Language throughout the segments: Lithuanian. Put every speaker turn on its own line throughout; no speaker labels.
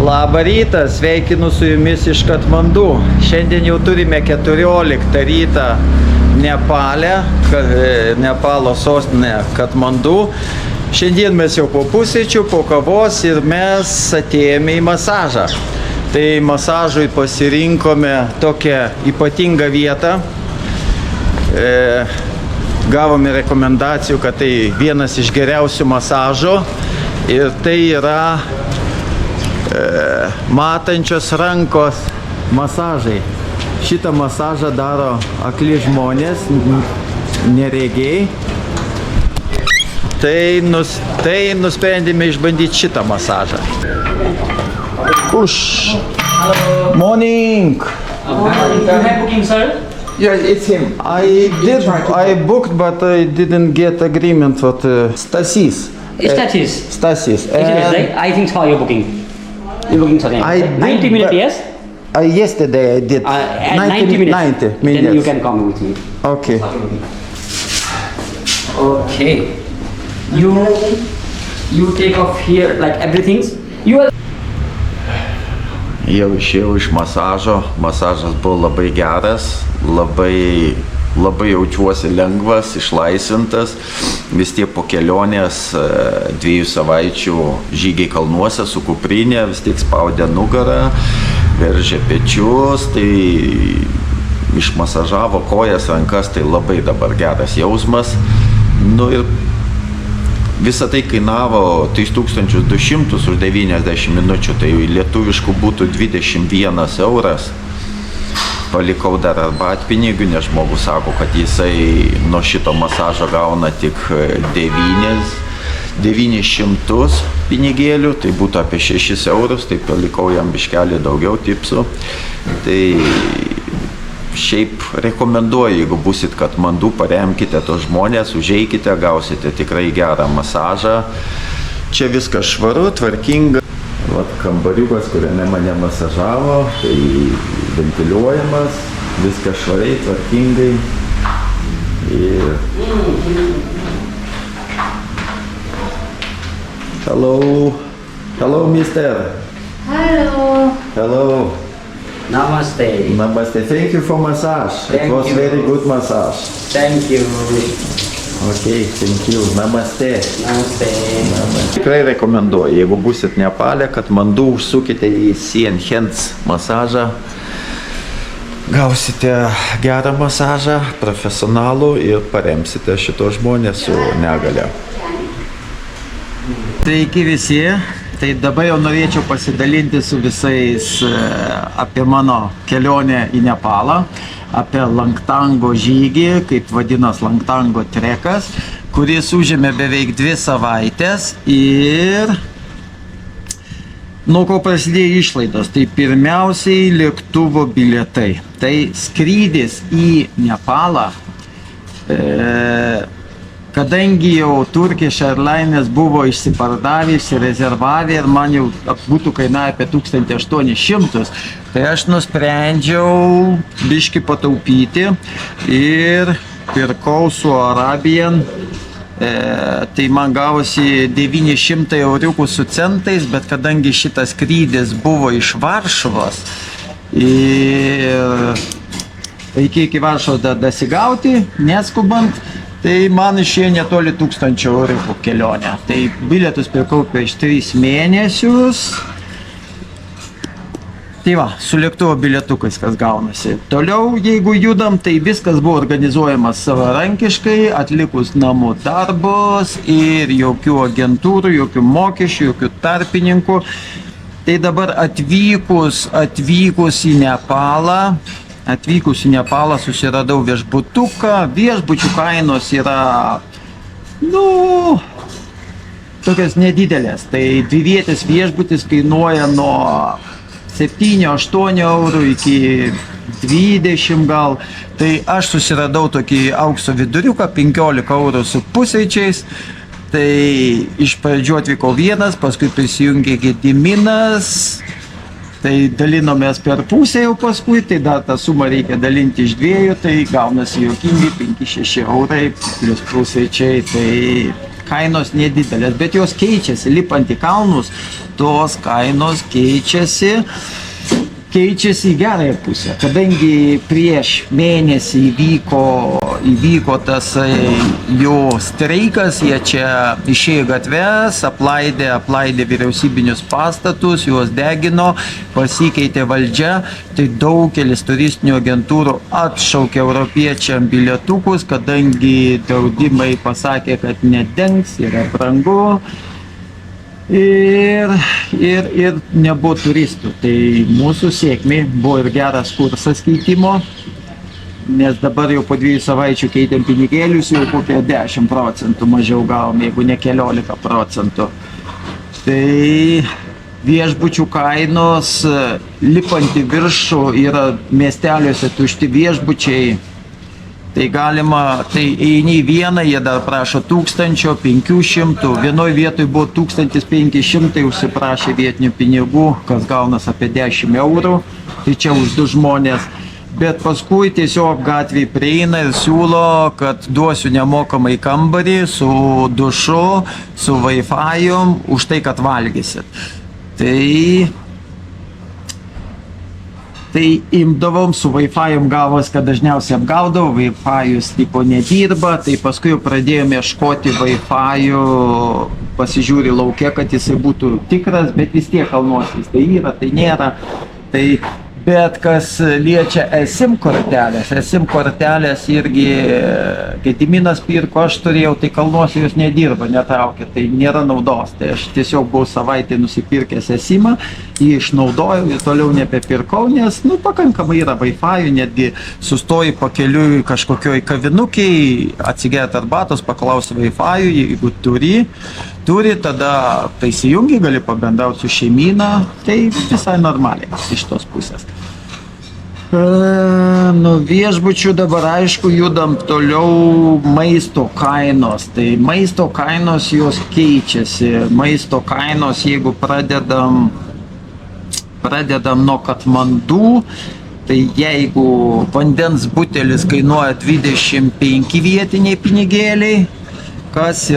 Labą rytą, sveikinu su jumis iš Katmandu. Šiandien jau turime 14 rytą Nepale, Nepalo sostinė Katmandu. Šiandien mes jau po pusryčių, po kavos ir mes atėjome į masažą. Tai masažui pasirinkome tokią ypatingą vietą. Gavome rekomendacijų, kad tai vienas iš geriausių masažų ir tai yra matančios rankos masažai. Šitą masažą daro akli žmonės, neregiai. Tai nusprendėme išbandyti šitą masažą.
Hello.
Morning!
You have booking, sir?
Yeah, it's him. I booked, but I didn't get agreement with Stasis.
Stasis.
Stasis.
I think so, you're booking. You're booking something.
I did,
90 minutes, yes?
Yesterday I did.
At 90 minutes.
90 minutes.
Then you can come with me.
Okay.
Okay. You take off here like everything. You are.
Jau išėjau iš masažo. Masažas buvo labai geras. Labai jaučiuosi lengvas, išlaisvintas. Vis tiek po kelionės 2 savaičių žygiai kalnuose su kuprinė, vis tiek spaudė nugarą, veržė pečius, tai išmasažavo kojas, rankas, tai labai dabar geras jausmas. Nu ir visą tai kainavo 3200 už 90 minučių, tai lietuviškų būtų 21 euras. Palikau dar arbatpinigių, nes žmogus sako, kad jisai nuo šito masažo gauna tik 900 pinigėlių, tai būtų apie 6 eurus, tai palikau jam biškelį daugiau tipsų. Tai šiaip rekomenduoju, jeigu busit Katmandu, paremkite tos žmonės, užeikite, gausite tikrai gerą masažą. Čia viskas švaru, tvarkinga. Vat kambariukas, kuriame mane masažavo, tai ventiliuojamas, viskas švariai, tvarkingai. Ir... Hello, mister. Hello.
Namaste.
Namaste. Thank you for massage. It was very good massage.
Thank you.
Okay, thank you. Namaste.
Namaste.
Tikrai rekomenduoju, jeigu busit Nepale, Katmandu, užsukite į Sea and Hands masažą. Gausite gerą masažą, profesionalų ir paremsite šitos žmonės su negalia. Sveiki visi. Tai dabar jau norėčiau pasidalinti su visais apie mano kelionę į Nepalą, apie Langtango žygį, kaip vadinas Langtango trekas, kuris užėmė beveik 2 savaitės ir nuo ko prasidėjo išlaidos. Tai pirmiausiai lėktuvo bilietai. Tai skrydis į Nepalą, kadangi jau Turkish Airlines buvo išsipardavęs, rezervavę ir man jau būtų kainavę apie 1800, tai aš nusprendžiau biškį pataupyti ir pirkau su Arabian. Tai man gavosi 900 euriukų su centais, bet kadangi šitas skrydis buvo iš Varšuvos ir reikia iki Varšuvos dasigauti, neskubant, tai man išėjo netoli 1000 eurų kelionę. Tai bilietus pirkau prieš 3 mėnesius. Tai va, su lėktuvo bilietukais kas gaunasi. Toliau, jeigu judam, tai viskas buvo organizuojamas savarankiškai, atlikus namų darbus ir jokių agentūrų, jokių mokesčių, jokių tarpininkų. Tai dabar atvykus į Nepalą susiradau viešbutuką. Viešbučių kainos yra, tokios nedidelės. Tai 2-vietis viešbutis kainuoja nuo 7-8 eurų iki 20 gal. Tai aš susiradau tokį aukso viduriuką, 15 eurų su pusryčiais. Tai iš pradžių atvykau vienas, paskui prisijungė Gediminas. Tai dalinomės per pusę jau paskui, tai dar tą sumą reikia dalinti iš 2, tai gaunasi juokingi 5-6 eurai, plus pusryčiai, tai
kainos nedidelės, bet jos keičiasi, lipant į kalnus, tos kainos keičiasi į gerąją pusę, kadangi prieš mėnesį įvyko tas jų streikas, jie čia išėjo gatves, aplaidė vyriausybinius pastatus, juos degino, pasikeitė valdžia, tai daugelis turistinių agentūrų atšaukė europiečiam bilietukus, kadangi draudimai pasakė, kad nedengs, yra brangu. Ir nebuvo turistų. Tai mūsų sėkmė buvo ir geras kursas keitimo, nes dabar jau po 2 savaičių keitėm pinigėlius, jau kokie 10% mažiau gavom, jeigu ne 14%. Tai viešbučių kainos lipant į viršų yra miesteliuose tušti viešbučiai. Tai eini į vieną, jie dar prašo 1500, vienoj vietoj buvo 1500, užsiprašė vietinių pinigų, kas gaunas apie 10 eurų, tai čia už 2 žmonės. Bet paskui tiesiog gatvėje prieina ir siūlo, kad duosiu nemokamai kambarį su dušu, su Wi-Fi'um, už tai, kad valgysit. Tai imdavom, su Wi-Fi'um gavos, kad dažniausiai apgaudavo, Wi-Fi'us tipo nedirba, tai paskui jau pradėjome ieškoti Wi-Fi'ų, pasižiūri lauke, kad jisai būtų tikras, bet vis tiek kalnuose, tai yra, tai nėra. Bet kas liečia eSIM kortelės irgi Gediminas pirko, aš turėjau, tai kalnuose jos nedirba, netraukia, tai nėra naudos. Tai aš tiesiog buvau savaitę nusipirkęs eSIMą, jį išnaudojau ir toliau nebepirkau, nes pakankamai yra Wi-Fi'ų, netgi sustoji pakeliui kažkokioj kavinukiai, atsigert arbatos, paklausi Wi-Fi'ų, jeigu turi, tada įsijungi, gali pabendrauti su šeimyna, tai visai normaliai iš tos pusės. Nu viešbučių dabar aišku judam toliau maisto kainos, tai maisto kainos jos keičiasi, maisto kainos jeigu pradedam nuo Katmandų, tai jeigu vandens butelis kainuoja 25 vietiniai pinigėliai, kas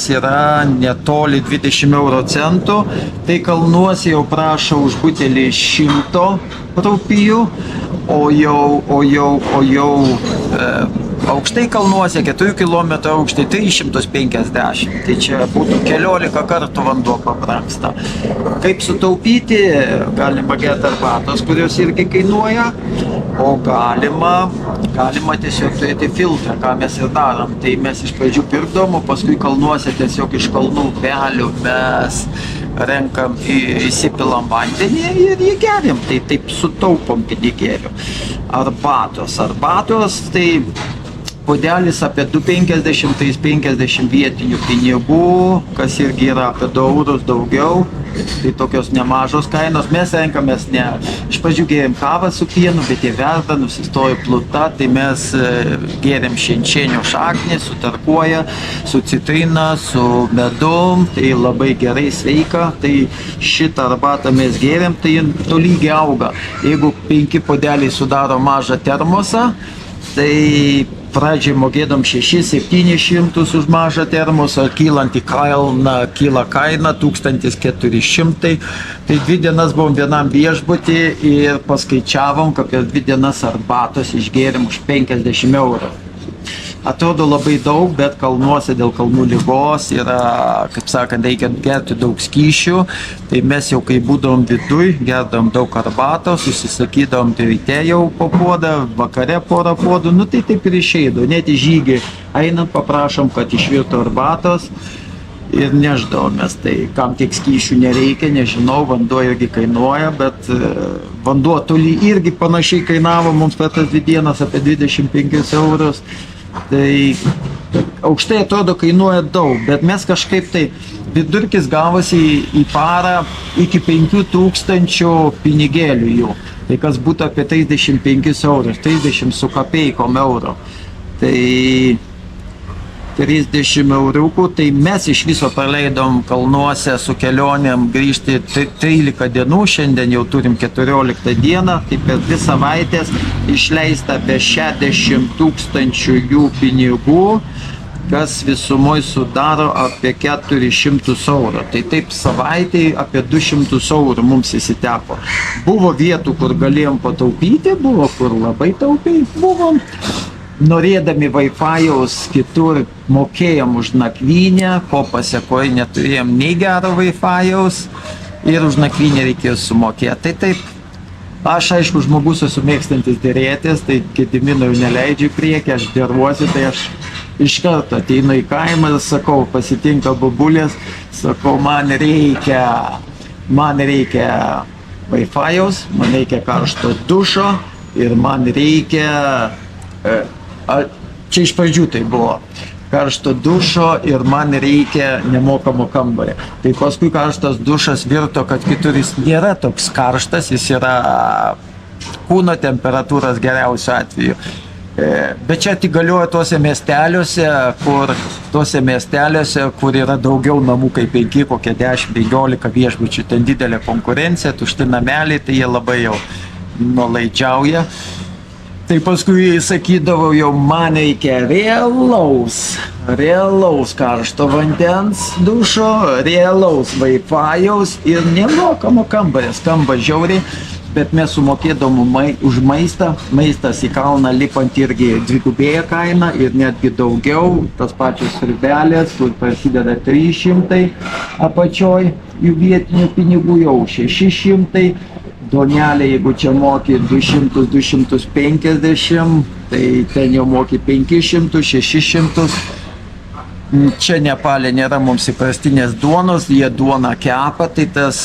yra netoli 20 euro centų, tai kalnuose jau prašo už butelį 100 rupijų, o jau aukštai kalnuose 4 km aukštai 350, tai čia būtų 14 kartų vanduo pabrangsta. Kaip sutaupyti? Galima gerti arbatos, kurios irgi kainuoja, o galima tiesiog turėti filtrą, ką mes ir darom. Tai mes iš pradžių pirkdavom, o paskui kalnuose tiesiog iš kalnų upelių mes renkam, įsipilam vandenį ir jį geriam, tai taip sutaupom pinigėlių. Arbatos, tai puodelis apie 250-350 vietinių pinigų, kas irgi yra apie 2 eurus daugiau, tai tokios nemažos kainos. Mes renkamės ne, iš pradžių gėrėm kavą su pienu, bet jie verda, nusistoja pluta, tai mes gėrėm šenčenio šaknį, su tarkuoja, su citrina, su medum, tai labai gerai sveika, tai šitą arbatą mes gėrėm, tai tolygiai auga. Jeigu 5 puodeliai sudaro mažą termosą, tai pradžiai mokėdom 600-700 už mažą termosą, kylant į kalną kyla kaina 1400, tai 2 dienas buvom vienam viešbutį ir paskaičiavom, kad per 2 dienas arbatos išgėrėm už 50 eurų. Atrodo labai daug, bet kalnuose dėl kalnų ligos yra, kaip sakant, reikia gerti daug skysčių, tai mes jau kai būdavom viduj, gerdavom daug arbatos, susisakydavom ryte jau po puodą, vakare porą puodų, tai taip ir išeido, net į žygį einam, paprašom, kad išvirtų arbatos ir neždavomės, tai kam tiek skysčių nereikia, nežinau, vanduo irgi kainuoja, bet vanduo toli irgi panašiai kainavo mums per tas 2 dienas apie 25 eurus. Tai aukštai atrodo kainuoja daug, bet mes kažkaip tai vidurkis gavosi į parą iki 5000 pinigėlių jų. Tai kas būtų apie 35 eurus, 30 su kapeikom eurų. Tai 30 euriukų, tai mes iš viso praleidom kalnuose su kelionėm grįžti 13 dienų, šiandien jau turim 14 dieną, tai per 2 savaitės išleista apie 60 000 jų pinigų, kas visumoje sudaro apie 400 eurų. Tai taip savaitėj apie 200 eurų mums įsiteko. Buvo vietų, kur galėjom pataupyti, buvo kur labai taupiai buvom. Norėdami Wi-Fi'aus kitur mokėjom už nakvynę, ko pasiekoje neturėjom nei gero Wi-Fi'aus ir už nakvynę reikėjo sumokėti. Tai taip, aš aišku žmogus esu mėgstantis dėrėtis, tai Gediminui neleidžiu į priekį, aš dėruosi, tai aš iš karto ateinu į kaimą ir sakau, pasitinka bobulės, sakau, man reikia Wi-Fi'aus, man reikia karšto dušo ir man reikia... Čia iš pradžių tai buvo karšto dušo ir man reikia nemokamo kambario. Tai paskui karštas dušas virto, kad kitur jis nėra toks karštas, jis yra kūno temperatūros geriausiu atveju. Bet čia tik galioja tuose miesteliuose, kur yra daugiau namų kaip 5, kokie 10-15 viešbučių, ten didelė konkurencija, tušti nameliai, tai jie labai jau nuolaidžiauja. Tai paskui sakydavau, jau man reikia realaus karšto vandens dušo, realaus Wi-Fi'aus ir nemokamo kambario. Skamba žiauriai, bet mes sumokėdavom už maistą. Maistas į kalną lipant irgi dvigubėja kaina ir netgi daugiau. Tas pačios sriubelės, kur prasideda 300 apačioj, jų vietinių pinigų jau 600. Duonelė, jeigu čia moki 200-250, tai ten jau moki 500-600. Čia Nepale nėra mums įprastinės duonos, jie duoną kepa, tai tas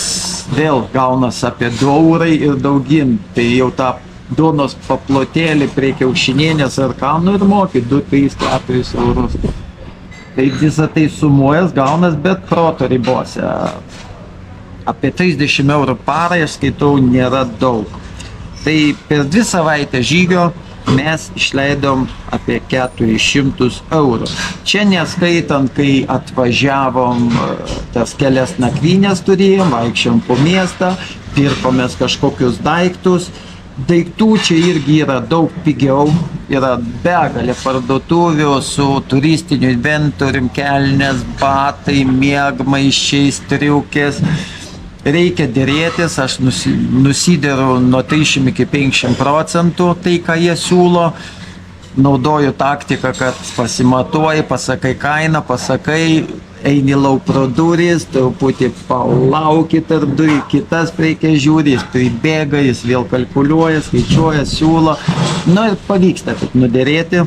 vėl gaunas apie 2 eurai ir daugin. Tai jau tą duonos paplotėlį prie kiaušinienės ar kalnų ir moki 2-3-4 eurus. Tai visą tai sumuojas gaunas, bet proto ribose. Apie 30 eurų parai, aš skaitau, nėra daug. Tai per 2 savaitę žygio mes išleidom apie 400 eurų. Čia neskaitant, kai atvažiavom, tas kelias nakvynės turėjom, vaikščiom po miestą, pirkomės kažkokius daiktus. Daiktų čia irgi yra daug pigiau, yra begalė parduotuvių su turistiniu inventorium, kelnės, batai, miegmaiščiai, striukės. Reikia dėrėtis, aš nusideru nuo 30 iki 50% tai, ką jie siūlo. Naudoju taktiką, kad pasimatuoji, pasakai kainą, pasakai, eini lauk pro duris, truputį palauki tarp durų, kitas reikia žiūri, jis pribėga, jis vėl kalkuliuoja, skaičiuoja, siūlo. Nu ir pavyksta taip nudėrėti.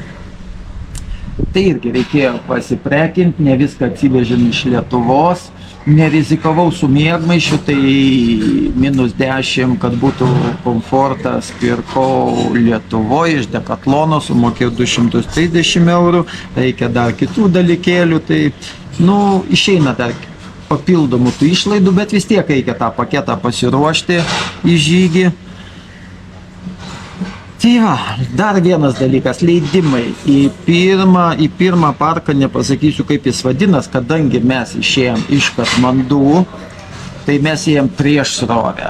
Tai irgi reikėjo pasiprekinti, ne viską atsivežėm iš Lietuvos. Nerizikavau su miegmaišiu, tai -10, kad būtų komfortas, pirkau Lietuvoje iš Dekatlono, sumokėjau 230 eurų, reikia dar kitų dalykėlių, tai, išeina dar papildomų tų išlaidų, bet vis tiek reikia tą paketą pasiruošti į žygį. Tai va, dar vienas dalykas, leidimai. Į pirmą parką nepasakysiu, kaip jis vadinas, kadangi mes išėjom iš Katmandų, tai mes ėjom prieš srovę.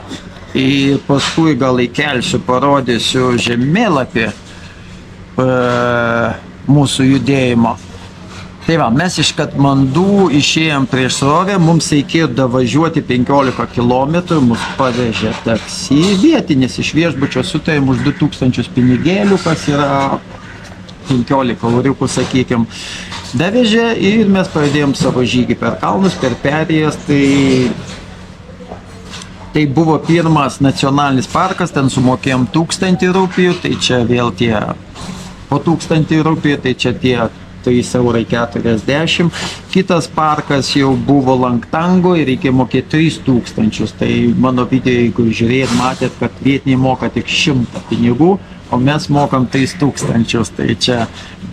Ir paskui gal įkelsiu, parodysiu žemėlapį mūsų judėjimo. Tai va, mes iš Katmandų išėjom prieš srovę, mums reikėjo davažiuoti 15 km, mus pavežė taksi, vietinis iš viešbučio sutarėm už 2000 pinigėlių, kas yra 15 euriukų, sakykim, davežė ir mes pradėjom savo žygį per kalnus, per perėjas, tai buvo pirmas nacionalinis parkas, ten sumokėjom 1000 rupijų, tai čia vėl tie po 1000 rupijų, tai čia tie 3,40 €. Kitas parkas jau buvo Langtango ir reikia mokėti 3000. Tai mano video, jeigu žiūrėjot, matėt, kad vietiniai moka tik 100 pinigų, o mes mokam 3000. Tai čia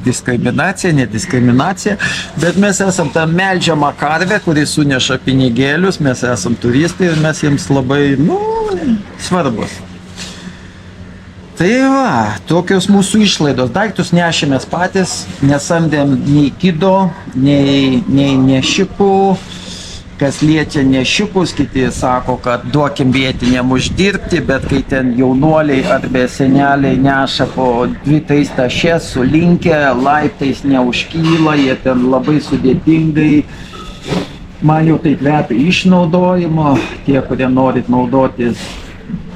diskriminacija, nediskriminacija. Bet mes esam ta melžiama karvė, kuris suneša pinigėlius, mes esam turistai ir mes jiems labai, svarbus. Tai va, tokios mūsų išlaidos. Daiktus nešėmės patys, nesamdėm nei gido, nei nešikų. kas liečia nešiukus, kiti sako, kad duokim vietiniam uždirbti, bet kai ten jaunuoliai arba seneliai neša po 2-3 tašes, sulinkę, laiptais neužkyla, jie ten labai sudėtingai. Man jau tai kvepia išnaudojimo, tie, kurie norit naudotis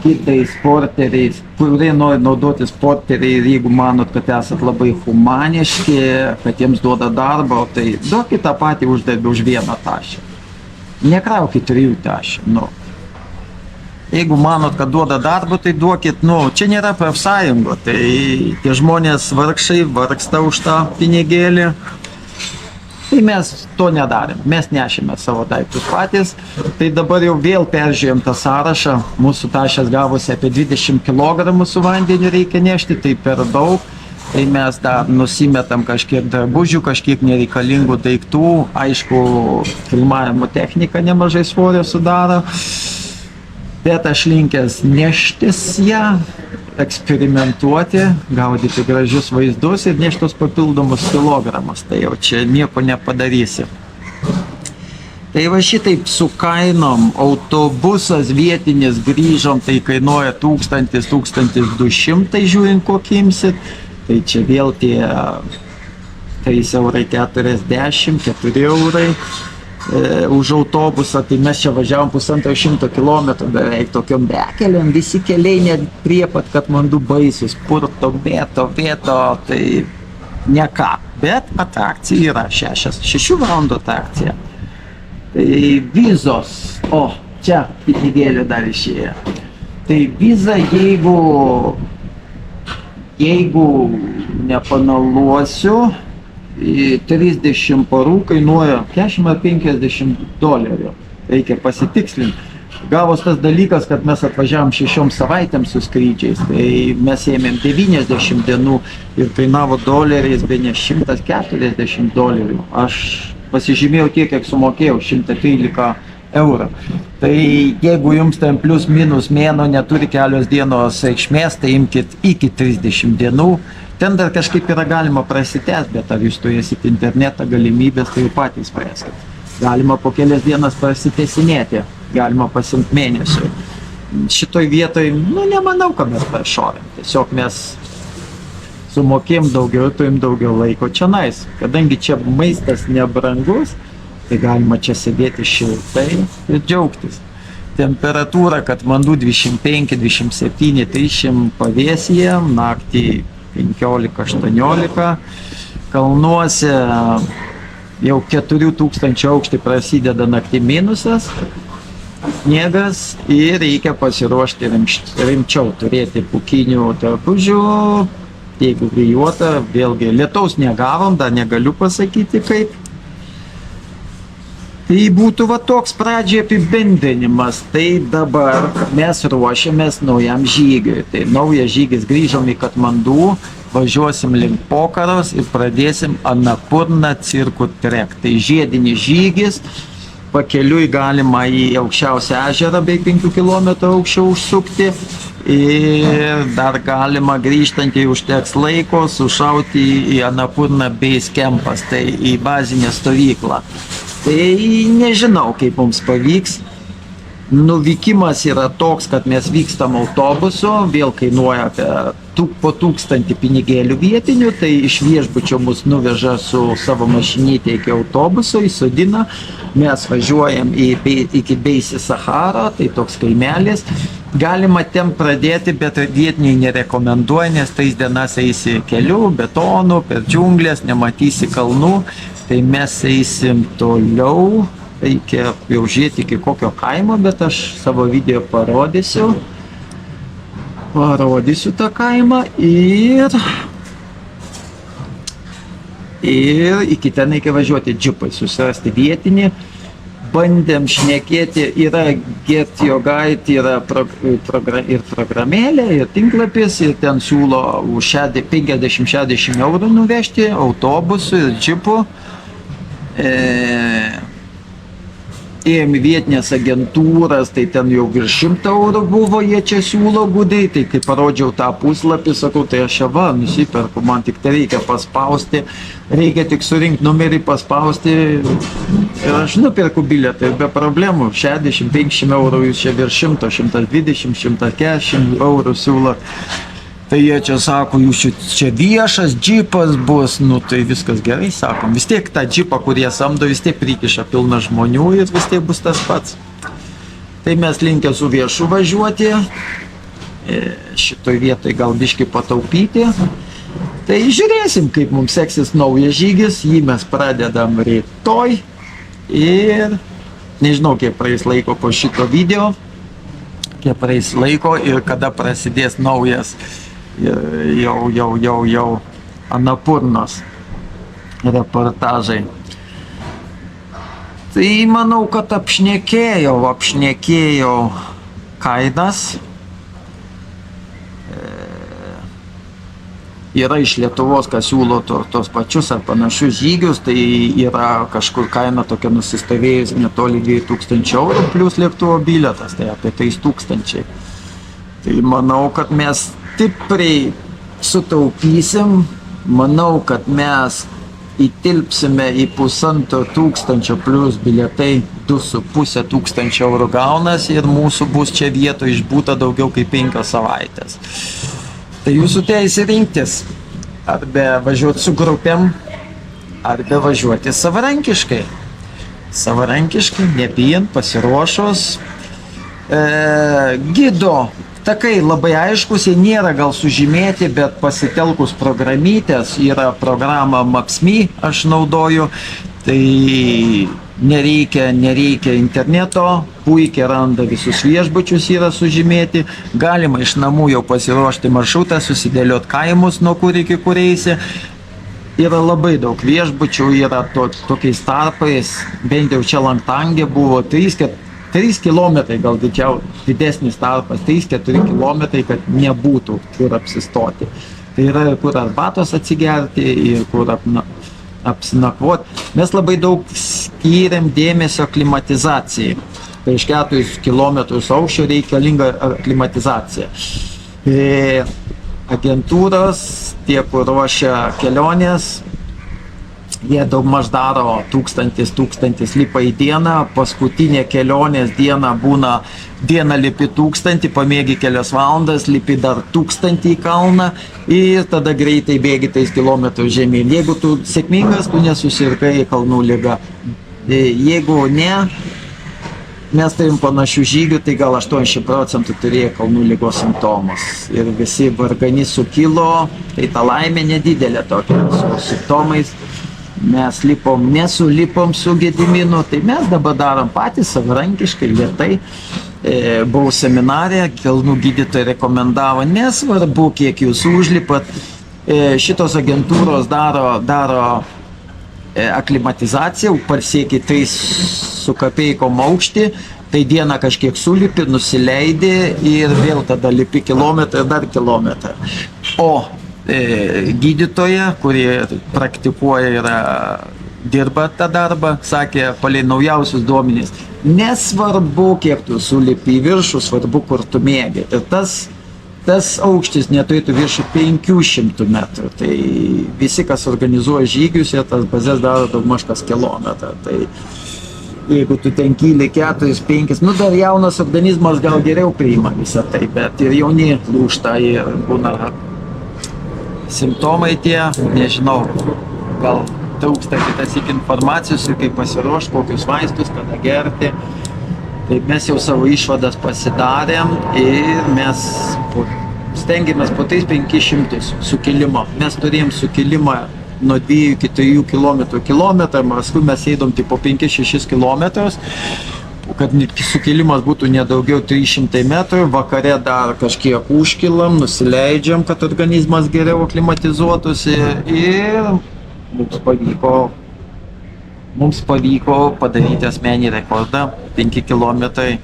kitais porteriais, kurie nori naudotis porteriai ir jeigu manot, kad esat labai humaniški, kad jiems duoda darbą, tai duokit tą patį uždarbį už 1 tašę. Nekraukit 3 tašę, nu. Jeigu manot, kad duoda darbą, tai duokit, nu, čia nėra profsąjungo, tai tie žmonės vargšai vargsta už tą pinigėlį. Tai mes to nedarėm, mes nešėme savo daiktus patys, tai dabar jau vėl peržiūrėjom tą sąrašą, mūsų tašės gavosi apie 20 kg su vandeniu reikia nešti, tai per daug, tai mes dar nusimetam kažkiek drabužių, kažkiek nereikalingų daiktų, aišku, filmavimo technika nemažai svorio sudaro, bet aš linkęs neštis ją, eksperimentuoti, gaudyti gražius vaizdus ir neštos papildomus kilogramus, tai jau čia nieko nepadarysi. Tai va šitaip su kainom, autobusas vietinis grįžom, tai kainuoja 1000–1200, žiūrint kokį imsit, tai čia vėl tie 3,40 €, 4 € už autobusą, tai mes čia važiavom 150 km beveik tokiom bekelėm, visi keliai net prie pat Katmandu baisus, purto, vėto, tai ne ką, bet atrakcija yra 6 valandų atrakcija. Tai vizos, čia pinigėlė dar išėjo. Tai viza, jeigu nepanaluosiu, 30 parų kainuoja 40 ar 50 $. Reikia pasitikslinti. Gavos tas dalykas, kad mes atvažiavom 6 savaitėms su skrydžiais, tai mes ėmėm 90 dienų ir kainavo doleriais bene 140 $. Aš pasižymėjau tiek, kiek sumokėjau, 113 €. Tai jeigu jums ten plius minus mėno neturi kelios dienos reikšmės, tai imkit iki 30 dienų. Ten dar kažkaip yra galima prasitęsti, bet ar jūs turėsit internetą galimybės, tai patys praskit. Galima po kelias dienas prasitęsinėti, galima pasimti mėnesiui. Šitoj vietoj, nemanau, kad mes prašovėm. Tiesiog mes sumokėjom daugiau, turim daugiau laiko čionais. Kadangi čia maistas nebrangus, tai galima čia sėdėti šiltai ir džiaugtis. Temperatūra Katmandu 25, 27, 30 pavėsyje, naktį 15–18, kalnuose jau 4000 aukštį prasideda naktį minusas, sniegas ir reikia pasiruošti rimčiau, turėti pūkinių drabužių, jeigu vėjuota, vėlgi lietaus negavom, dar negaliu pasakyti kaip. Tai būtų va toks pradžioje apibendrinimas, tai dabar mes ruošiamės naujam žygiui. Tai naujas žygis, grįžom į Katmandu, važiuosim link Pokaros ir pradėsim Annapurna Circle Trek. Tai žiedinis žygis, pakeliui galima į aukščiausią ežerą bei 5 km aukščiau užsukti ir dar galima grįžtant, jei užteks laiko, sušauti į Annapurna Base Campas, tai į bazinę stovyklą. Tai nežinau, kaip mums pavyks. Nuvykimas yra toks, kad mes vykstam autobusu, vėl kainuoja apie po 1000 pinigėlių vietinių, tai iš viešbučio mus nuveža su savo mašinytė iki autobuso, įsodina, mes važiuojam iki Beisi Sahara, tai toks kaimelis. Galima ten pradėti, bet vietiniai nerekomenduoja, nes 3 dienas eisi keliu, betonu, per džiunglės, nematysi kalnų. Tai mes eisim toliau, reikia jau žiūrėti iki kokio kaimo, bet aš savo video parodysiu tą kaimą ir iki ten reikia važiuoti džipai, susirasti vietinį. Bandėm šnekėti, yra Get Your Guide, yra ir programėlė, ir tinklapis, ir ten siūlo už 50–60 € nuvežti autobusu ir džipu. ėjom į vietinės agentūras, tai ten jau virš 100 eurų buvo, jie čia siūlo gudai, tai kai parodžiau tą puslapį, sakau, tai aš čia va, nusiperku, man tik tai reikia paspausti, reikia tik surinkti numerį, paspausti ir aš nuperku bilietą ir be problemų, 60-50 eurų jūs čia virš 100, 120, 140 eurų siūlo. Tai jie čia sako, jūs čia viešas džipas bus, nu tai viskas gerai, sakom. Vis tiek tą džipą, kurie samdo, vis tiek prikiša pilna žmonių ir vis tiek bus tas pats. Tai mes linkę su viešu važiuoti, šitoj vietoj gal biškį pataupyti. Tai žiūrėsim, kaip mums seksis naujas žygis, jį mes pradedam rytoj ir nežinau, kiek praeis laiko po šito video, kiek praeis laiko ir kada prasidės naujas jau Anapurnos reportažai. Tai manau, kad apšnekėjau kainas. Yra iš Lietuvos, kas siūlo tos pačius ar panašius žygius, tai yra kažkur kaina tokia nusistovėjus netoli 2000 eurų plus lėktuvo bilietas, tai apie 3000. Tai manau, kad mes stipriai sutaupysim, manau, kad mes įtilpsime į 1500 plus bilietai 2500 eurų gaunas ir mūsų bus čia vietoje išbūta daugiau kaip 5 savaitės. Tai jūsų teisė rinktis, ar be važiuoti su grupėm, ar be važiuoti savarankiškai. Savarankiškai, nebijant, pasiruošus. Gido takai labai aiškus, jie nėra gal sužymėti, bet pasitelkus programytės, yra programa Maps.me, aš naudoju, tai nereikia interneto, puikiai randa visus viešbučius, yra sužymėti, galima iš namų jau pasiruošti maršrutą, susidėlioti kaimus, nuo kur iki kur eisi. Yra labai daug viešbučių, yra tokiais tarpais, bent jau čia Langtange buvo 3 kilometrai, gal didesnis tarpas, 3-4 kilometrai, kad nebūtų kur apsistoti. Tai yra kur arbatos atsigerti ir kur apsinakvoti. Mes labai daug skiriam dėmesio klimatizacijai. Tai iš 4 kilometrus aukščio reikalinga klimatizacija. Agentūros, tie, kur ruošia kelionės, jie daugmaž daro 1000 lipa į dieną, paskutinė kelionės diena būna, dieną lipi 1000, pamėgi kelias valandas, lipi dar 1000 į kalną ir tada greitai bėgi 3 kilometrus žemyn. Jeigu tu sėkmingas, tu nesusirgai kalnų liga. Jeigu ne, mes turim panašių žygių, tai gal 80% turėjo kalnų lygos simptomus. Ir visi vargani sukilo, tai ta laimė nedidelė tokia su simptomais. Mes nesulipom su Gediminu, tai mes dabar darom patys savarankiškai, lėtai. Buvau seminarė, kalnų gydytojai rekomendavo, nesvarbu, kiek jūs užlipat, šitos agentūros daro aklimatizaciją, pasiekia 3 su kapeikom aukštį, tai dieną kažkiek sulipi, nusileidi ir vėl tada lipi kilometrą, dar kilometrą. O gydytoja, kurie praktikuoja dirba tą darbą, sakė, palei naujausius duomenys, nesvarbu, kiek tu sulipi į viršų, svarbu, kur tu mėgi. Ir tas aukštis neturėtų viršų 500 metrų. Tai visi, kas organizuoja žygius, jie tas bazės daro daugmaž kas kilometrą. Tai jeigu tu ten kyli 4-5, nu dar jaunas organizmas gal geriau priima visą tai, bet ir jauni lūžta ir būna simptomai tie, nežinau, gal trūksta kitas informacijos ir kaip pasiruošti, kokius vaistus, kada gerti. Tai mes jau savo išvadas pasidarėm ir mes stengiamės po 3-500 sukilimo. Mes turėjom sukilimą nuo 2 iki 3 kilometrų, paskui mes eidom tik po 5-6 kilometrus, kad sukilimas būtų nedaugiau 300 metrų, vakare dar kažkiek užkilam, nusileidžiam, kad organizmas geriau aklimatizuotųsi ir mums pavyko padaryti asmenį rekordą, 5 kilometrai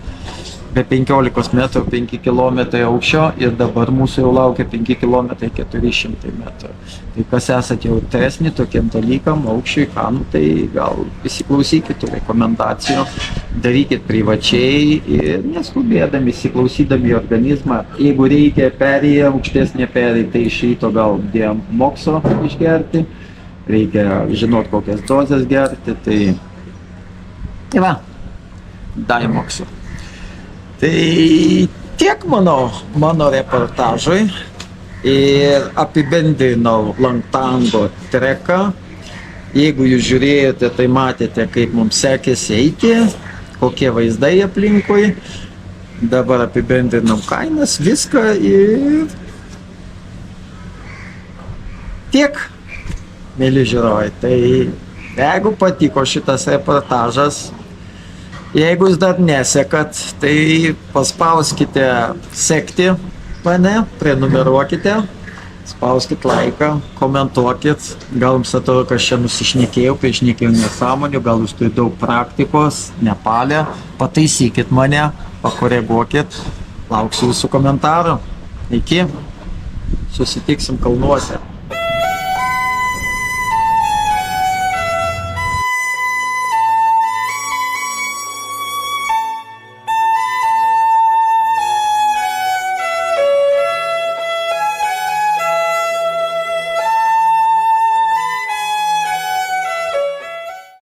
be 15 metrų 5 km aukščio ir dabar mūsų jau laukia 5 km 400 metrų. Tai kas esate jautresni tokiem dalykam, aukščiui, kam, tai gal įsiklausykit tų rekomendacijų, darykit privačiai ir neskubėdami, įsiklausydami į organizmą. Jeigu reikia perėję, aukštesnė perėję, tai iš ryto gal diamokso išgerti, reikia žinot kokias dozes gerti, tai va, daimokso. Tai tiek mano reportažui ir apibendrinau Langtango treką. Jeigu jūs žiūrėjote, tai matėte, kaip mums sekėsi eiti, kokie vaizdai aplinkui. Dabar apibendrinau kainas, viską ir tiek, mėly žiūrovai. Tai jeigu patiko šitas reportažas, jeigu jūs dar nesekat, tai paspauskite sekti mane, prenumeruokite, spauskit laiką, komentuokit. Gal jums atrodo, kad čia nusišnekėjau, kai šnekėjau nesąmonių, gal jūs turite daug praktikos, Nepale, pataisykit mane, pakoreguokit, lauksiu jūsų komentarų. Iki, susitiksim kalnuose.